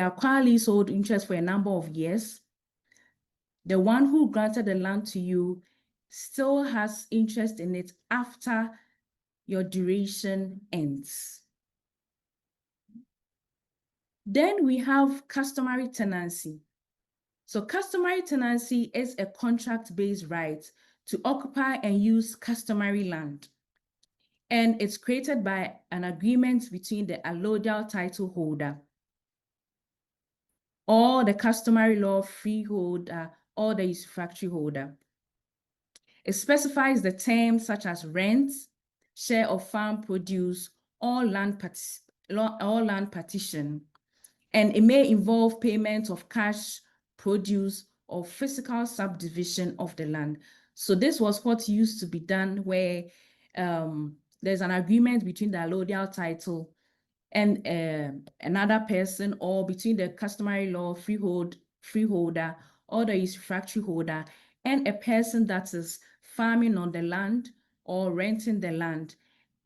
acquire leasehold interest for a number of years, the one who granted the land to you still has interest in it after your duration ends. Then we have customary tenancy. So customary tenancy is a contract-based right to occupy and use customary land. And it's created by an agreement between the allodial title holder or the customary law freeholder or the usufructuary holder. It specifies the terms such as rent, share of farm produce, or land partition, and it may involve payment of cash, produce, or physical subdivision of the land. So this was what used to be done where there's an agreement between the allodial title and another person, or between the customary law freeholder or the usufructuary holder and a person that is farming on the land or renting the land,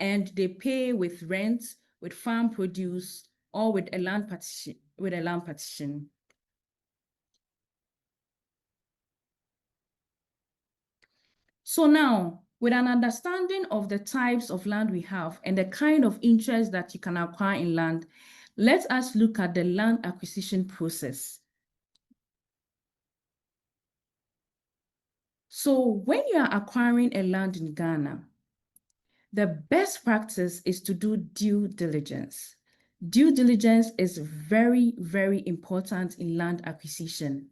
and they pay with rent, with farm produce, or with a land partition. So now, with an understanding of the types of land we have and the kind of interest that you can acquire in land, let us look at the land acquisition process. So when you are acquiring a land in Ghana, the best practice is to do due diligence. Due diligence is very, very important in land acquisition.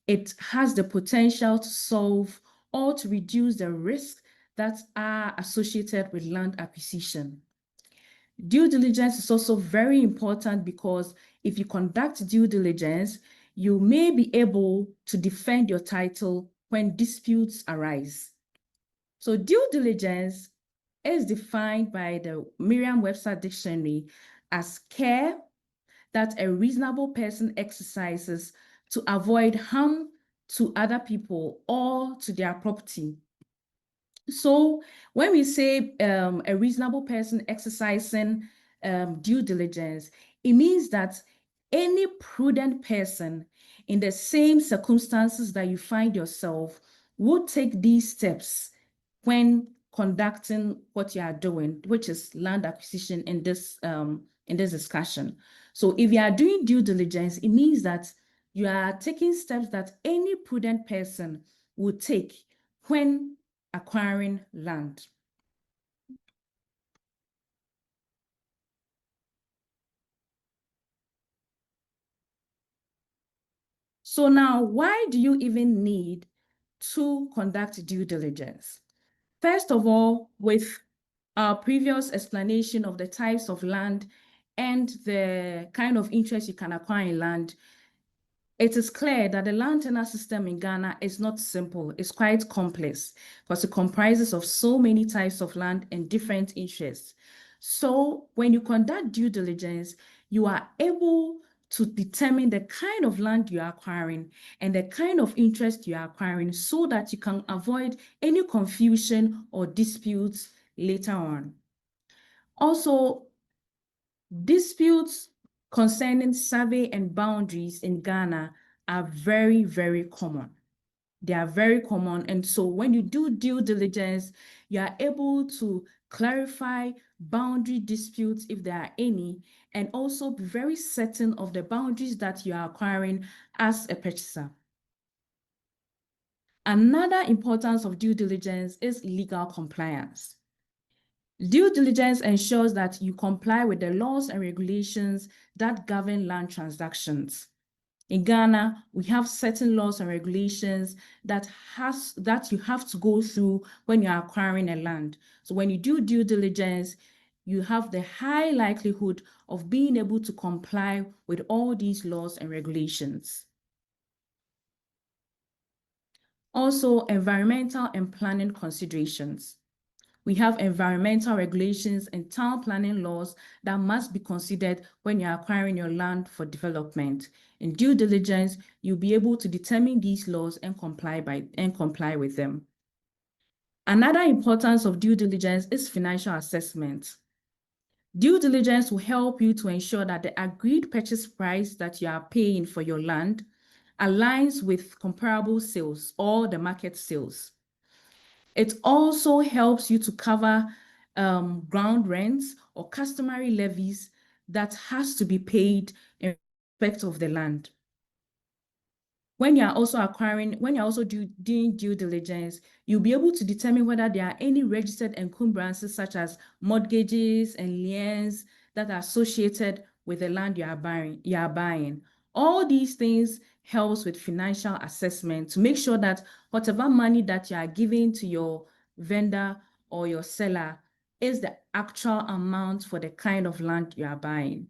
It has the potential to solve or to reduce the risks that are associated with land acquisition. Due diligence is also very important because if you conduct due diligence, you may be able to defend your title when disputes arise. So due diligence is defined by the Merriam-Webster Dictionary as care that a reasonable person exercises to avoid harm to other people or to their property. So when we say a reasonable person exercising due diligence, it means that any prudent person in the same circumstances that you find yourself would take these steps when conducting what you are doing, which is land acquisition in this discussion. So if you are doing due diligence, it means that you are taking steps that any prudent person would take when acquiring land. So now, why do you even need to conduct due diligence? First of all, with our previous explanation of the types of land and the kind of interest you can acquire in land, it is clear that the land tenure system in Ghana is not simple. It's quite complex because it comprises of so many types of land and different interests. So when you conduct due diligence, you are able to determine the kind of land you are acquiring and the kind of interest you are acquiring so that you can avoid any confusion or disputes later on. Also, disputes concerning survey and boundaries in Ghana are very, very common. They are very common. And so when you do due diligence, you are able to clarify boundary disputes if there are any, and also be very certain of the boundaries that you are acquiring as a purchaser. Another importance of due diligence is legal compliance. Due diligence ensures that you comply with the laws and regulations that govern land transactions. In Ghana, we have certain laws and regulations that you have to go through when you're acquiring a land. So when you do due diligence, you have the high likelihood of being able to comply with all these laws and regulations. Also, environmental and planning considerations. We have environmental regulations and town planning laws that must be considered when you're acquiring your land for development. In due diligence, you'll be able to determine these laws and comply with them. Another importance of due diligence is financial assessment. Due diligence will help you to ensure that the agreed purchase price that you are paying for your land aligns with comparable sales or the market sales. It also helps you to cover ground rents or customary levies that has to be paid in respect of the land. When you're also doing due diligence, you'll be able to determine whether there are any registered encumbrances such as mortgages and liens that are associated with the land you are buying. All these things helps with financial assessment to make sure that whatever money that you are giving to your vendor or your seller is the actual amount for the kind of land you are buying.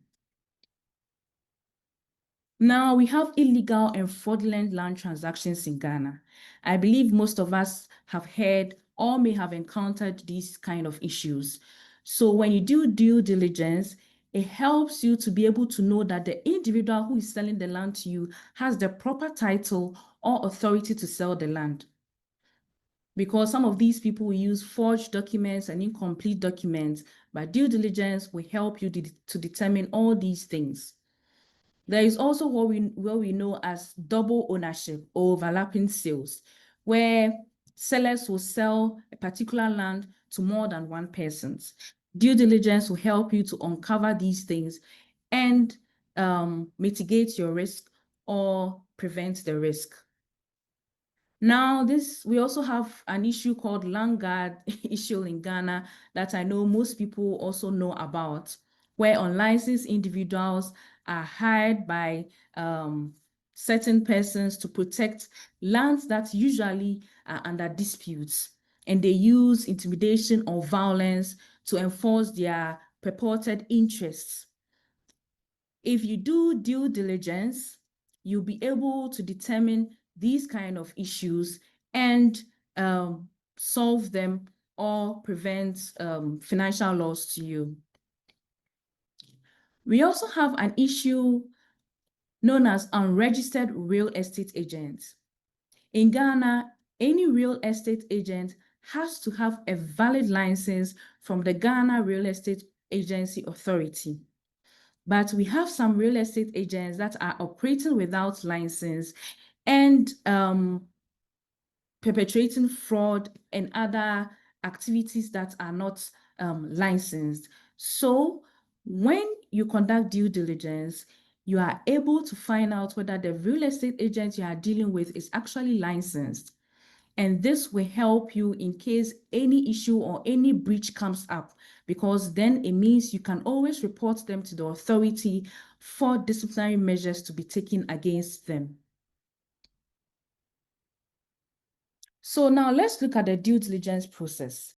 Now, we have illegal and fraudulent land transactions in Ghana. I believe most of us have heard or may have encountered these kind of issues. So when you do due diligence, it helps you to be able to know that the individual who is selling the land to you has the proper title or authority to sell the land. Because some of these people will use forged documents and incomplete documents, but due diligence will help you to determine all these things. There is also what we know as double ownership or overlapping sales, where sellers will sell a particular land to more than one person. Due diligence will help you to uncover these things and mitigate your risk or prevent the risk. Now, we also have an issue called land guard issue in Ghana that I know most people also know about, where unlicensed individuals are hired by certain persons to protect lands that usually are under disputes, and they use intimidation or violence to enforce their purported interests. If you do due diligence, you'll be able to determine these kind of issues and solve them or prevent financial loss to you. We also have an issue known as unregistered real estate agents. In Ghana, any real estate agent has to have a valid license from the Ghana Real Estate Agency Authority. But we have some real estate agents that are operating without license and perpetrating fraud and other activities that are not licensed. So when you conduct due diligence, you are able to find out whether the real estate agent you are dealing with is actually licensed. And this will help you in case any issue or any breach comes up, because then it means you can always report them to the authority for disciplinary measures to be taken against them. So now let's look at the due diligence process.